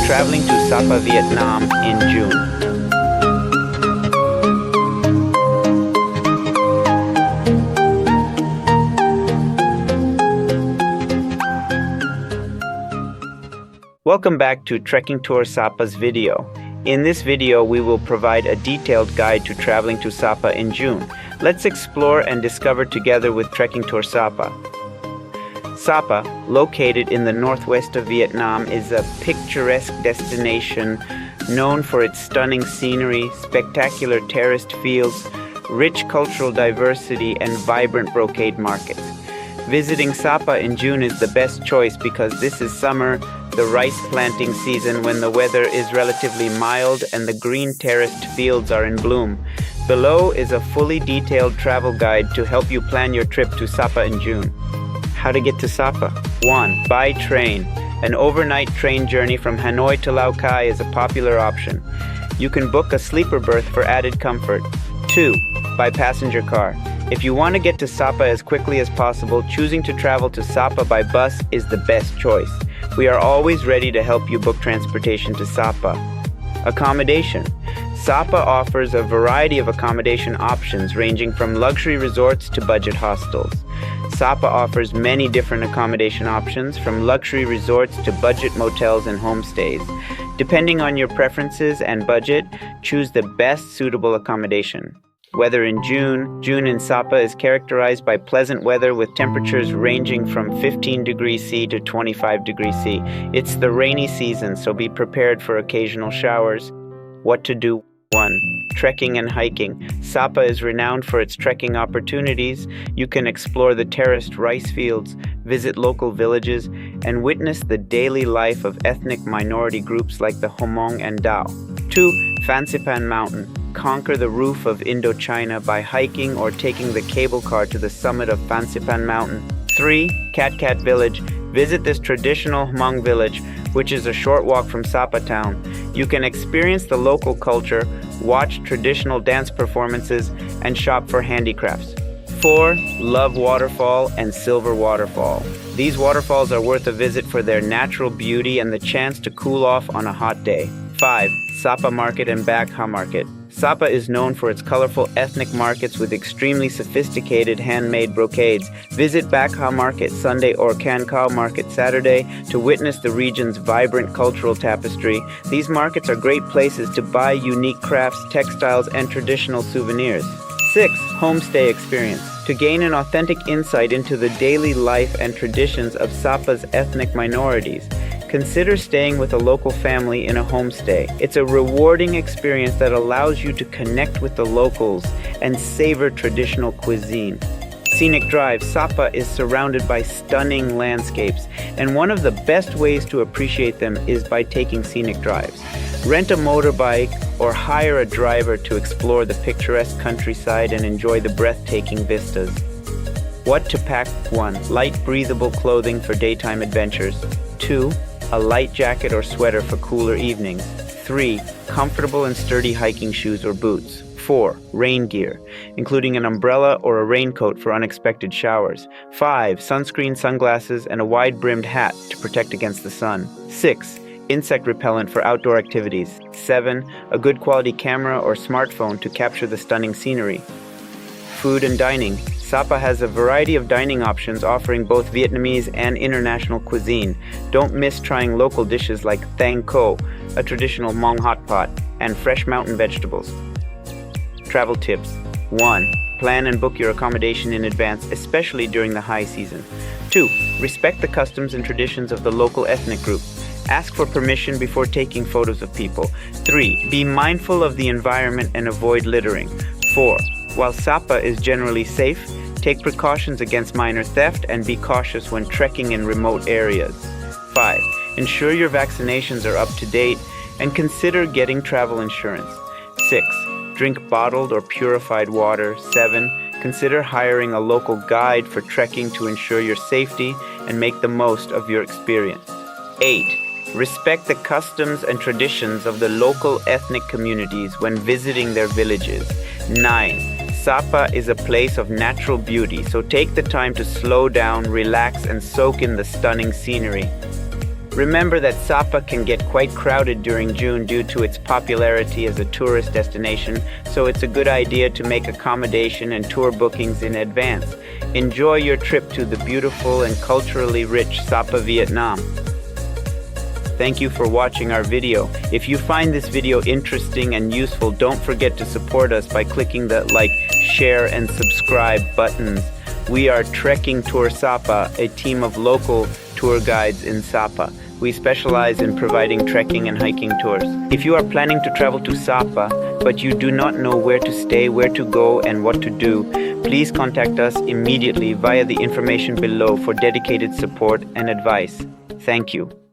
traveling to Sapa, Vietnam in June. Welcome back to Trekking Tour Sapa's video. In this video, we will provide a detailed guide to traveling to Sapa in June. Let's explore and discover together with Trekking Tour Sapa. Sapa, located in the northwest of Vietnam, is a picturesque destination known for its stunning scenery, spectacular terraced fields, rich cultural diversity, and vibrant brocade markets. Visiting Sapa in June is the best choice because this is summer, the rice planting season when the weather is relatively mild and the green terraced fields are in bloom. Below is a fully detailed travel guide to help you plan your trip to Sapa in June. How to get to Sapa? 1. By train. An overnight train journey from Hanoi to Lao Cai is a popular option. You can book a sleeper berth for added comfort. 2. By passenger car. If you want to get to Sapa as quickly as possible, choosing to travel to Sapa by bus is the best choice. We are always ready to help you book transportation to Sapa. Accommodation. Sapa offers a variety of accommodation options ranging from luxury resorts to budget hostels. Sapa offers many different accommodation options from luxury resorts to budget motels and homestays. Depending on your preferences and budget, choose the best suitable accommodation. Weather in June. June in Sapa is characterized by pleasant weather with temperatures ranging from 15 degrees C to 25 degrees C. It's the rainy season, so be prepared for occasional showers. What to do? 1. Trekking and hiking. Sapa is renowned for its trekking opportunities. You can explore the terraced rice fields, visit local villages, and witness the daily life of ethnic minority groups like the Hmong and Dao. 2. Fansipan Mountain. Conquer the roof of Indochina by hiking or taking the cable car to the summit of Fansipan Mountain. 3. Cat Cat Village. Visit this traditional Hmong village, which is a short walk from Sapa town. You can experience the local culture, watch traditional dance performances, and shop for handicrafts. 4. Love Waterfall and Silver Waterfall. These waterfalls are worth a visit for their natural beauty and the chance to cool off on a hot day. 5. Sapa Market and Bagha Market. Sapa is known for its colorful ethnic markets with extremely sophisticated handmade brocades. Visit Bagha Market Sunday or Can Khao Market Saturday to witness the region's vibrant cultural tapestry. These markets are great places to buy unique crafts, textiles, and traditional souvenirs. 6. Homestay Experience. To gain an authentic insight into the daily life and traditions of Sapa's ethnic minorities, consider staying with a local family in a homestay. It's a rewarding experience that allows you to connect with the locals and savor traditional cuisine. Scenic Drive. Sapa is surrounded by stunning landscapes, and one of the best ways to appreciate them is by taking scenic drives. Rent a motorbike or hire a driver to explore the picturesque countryside and enjoy the breathtaking vistas. What to pack? 1. Light breathable clothing for daytime adventures. 2. A light jacket or sweater for cooler evenings. 3. Comfortable and sturdy hiking shoes or boots. 4. Rain gear, including an umbrella or a raincoat for unexpected showers. 5. Sunscreen, sunglasses, and a wide-brimmed hat to protect against the sun. 6. Insect repellent for outdoor activities. 7. A good quality camera or smartphone to capture the stunning scenery. Food and dining. Sapa has a variety of dining options offering both Vietnamese and international cuisine. Don't miss trying local dishes like Thang Co, a traditional Hmong hot pot, and fresh mountain vegetables. Travel tips. 1. Plan and book your accommodation in advance, especially during the high season. 2. Respect the customs and traditions of the local ethnic group. Ask for permission before taking photos of people. 3. Be mindful of the environment and avoid littering. 4. While Sapa is generally safe, take precautions against minor theft and be cautious when trekking in remote areas. 5. Ensure your vaccinations are up to date and consider getting travel insurance. 6. Drink bottled or purified water. 7. Consider hiring a local guide for trekking to ensure your safety and make the most of your experience. 8. Respect the customs and traditions of the local ethnic communities when visiting their villages. 9. Sapa is a place of natural beauty, so take the time to slow down, relax, and soak in the stunning scenery. Remember that Sapa can get quite crowded during June due to its popularity as a tourist destination, so it's a good idea to make accommodation and tour bookings in advance. Enjoy your trip to the beautiful and culturally rich Sapa, Vietnam. Thank you for watching our video. If you find this video interesting and useful, don't forget to support us by clicking the like, share, and subscribe buttons. We are Trekking Tour Sapa, a team of local tour guides in Sapa. We specialize in providing trekking and hiking tours. If you are planning to travel to Sapa, but you do not know where to stay, where to go, and what to do, please contact us immediately via the information below for dedicated support and advice. Thank you.